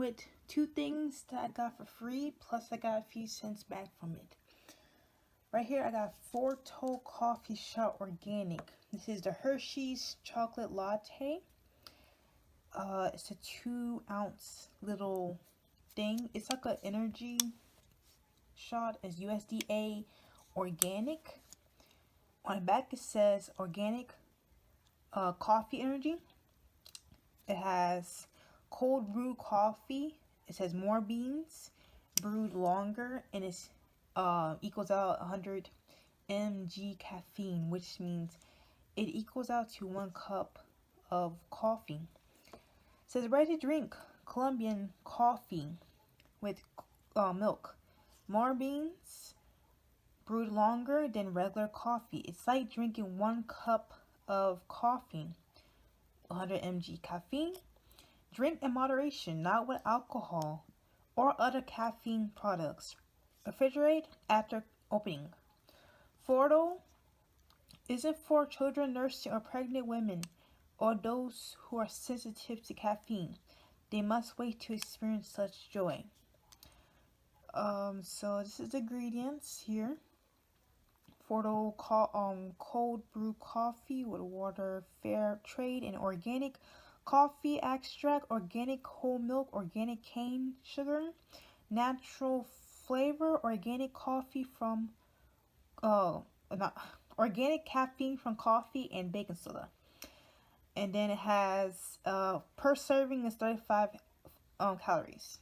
with 2 things that I got for free, plus I got a few cents back from it. Right here I got Forto Coffee Shot Organic. This is the Hershey's Chocolate Latte. It's a 2-ounce little thing. It's like an energy shot. It's USDA organic. On the back it says organic coffee energy. It has cold brew coffee. It says more beans, brewed longer, and it's equals out 100 mg caffeine, which means it equals out to 1 cup of coffee. It says ready to drink Colombian coffee with milk, more beans, brewed longer than regular coffee. It's like drinking 1 cup of coffee, 100 mg caffeine. Drink in moderation, not with alcohol or other caffeine products. Refrigerate after opening. Forto isn't for children, nursing, or pregnant women, or those who are sensitive to caffeine. They must wait to experience such joy. So this is the ingredients here. Forto cold brew coffee with water, fair trade, and organic coffee extract, organic whole milk, organic cane sugar, natural flavor, organic coffee from organic caffeine from coffee, and baking soda. And then it has per serving is 35 calories.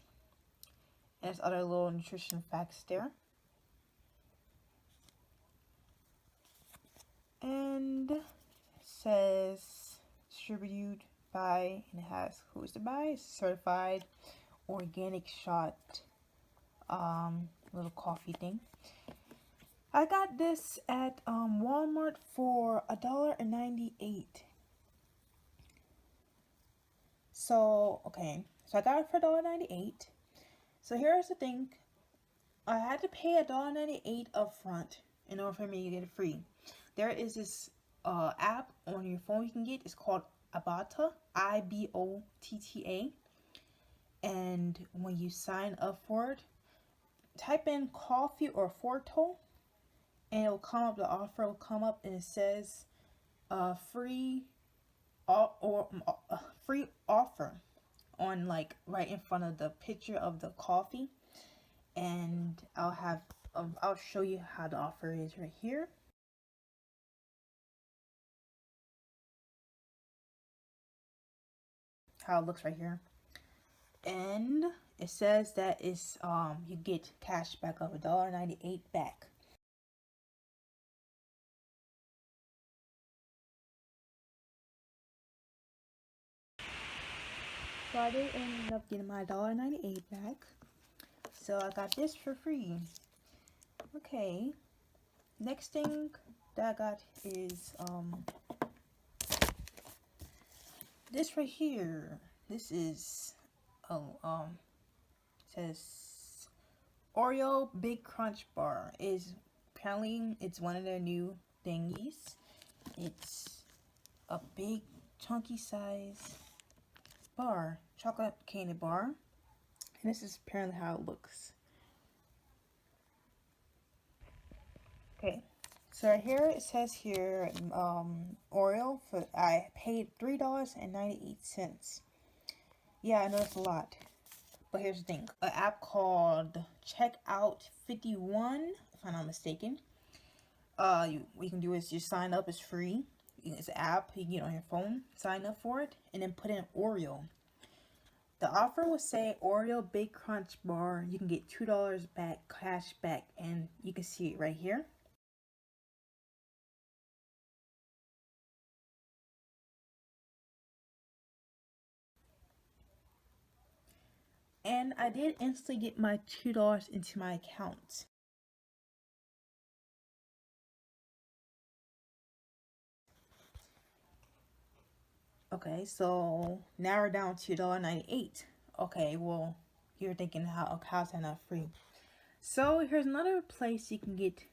And there's other little nutrition facts there. And it says distributed by, and it has who is to buy. It's certified organic shot little coffee thing. I got this at Walmart for $1.98. So okay, so I got it for $1.98. So here's the thing, I had to pay $1.98 up front in order for me to get it free. There is this app on your phone you can get. It's called Ibotta, IBOTTA. And when you sign up for it, type in coffee or Forto, and it will come up. The offer will come up, and it says free free offer on, like, right in front of the picture of the coffee. And I'll show you how the offer is right here. How it looks right here. And it says that it's you get cash back of $1.98 back. So I did end up getting my $1.98 back. So I got this for free. Okay. Next thing that I got is this right here. This is says Oreo Big Crunch Bar. Is apparently it's one of their new thingies. It's a big chunky size bar, chocolate candy bar, and this is apparently how it looks. Okay, so right here it says here Oreo, for I paid $3.98. Yeah, I know it's a lot, but here's the thing: an app called Checkout 51, if I'm not mistaken. What you can do is just sign up. It's free. It's an app you can get on your phone. Sign up for it, and then put in Oreo. The offer will say Oreo Big Crunch Bar. You can get $2 back, cash back, and you can see it right here. And I did instantly get my $2 into my account. Okay, so now we're down to $1.98. Okay, well, you're thinking how's that not free? So here's another place you can get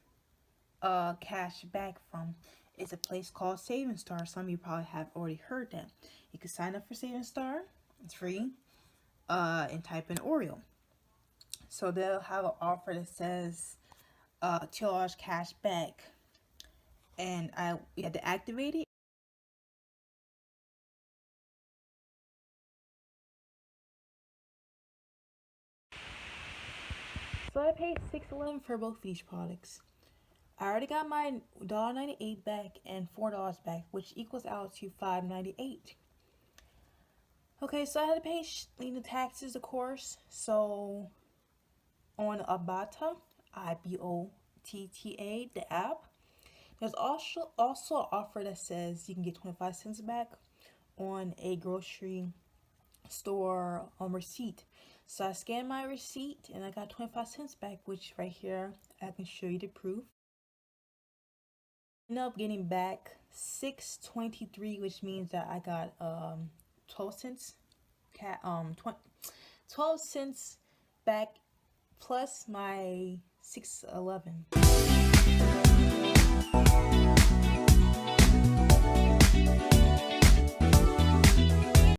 cash back from. It's a place called Saving Star. Some of you probably have already heard that. You can sign up for Saving Star. It's free. and type in Oreo. So they'll have an offer that says $2 cash back, and we had to activate it. So I paid $6.11 for both of these products. I already got my $1.98 back and $4 back, which equals out to $5.98. Okay, so I had to pay the taxes, of course. So on Ibotta, Ibotta, the app, there's also an offer that says you can get 25 cents back on a grocery store receipt. So I scanned my receipt and I got 25 cents back, which right here I can show you the proof. I ended up getting back $6.23, which means that I got 12 cents 12 cents back plus my $6.11.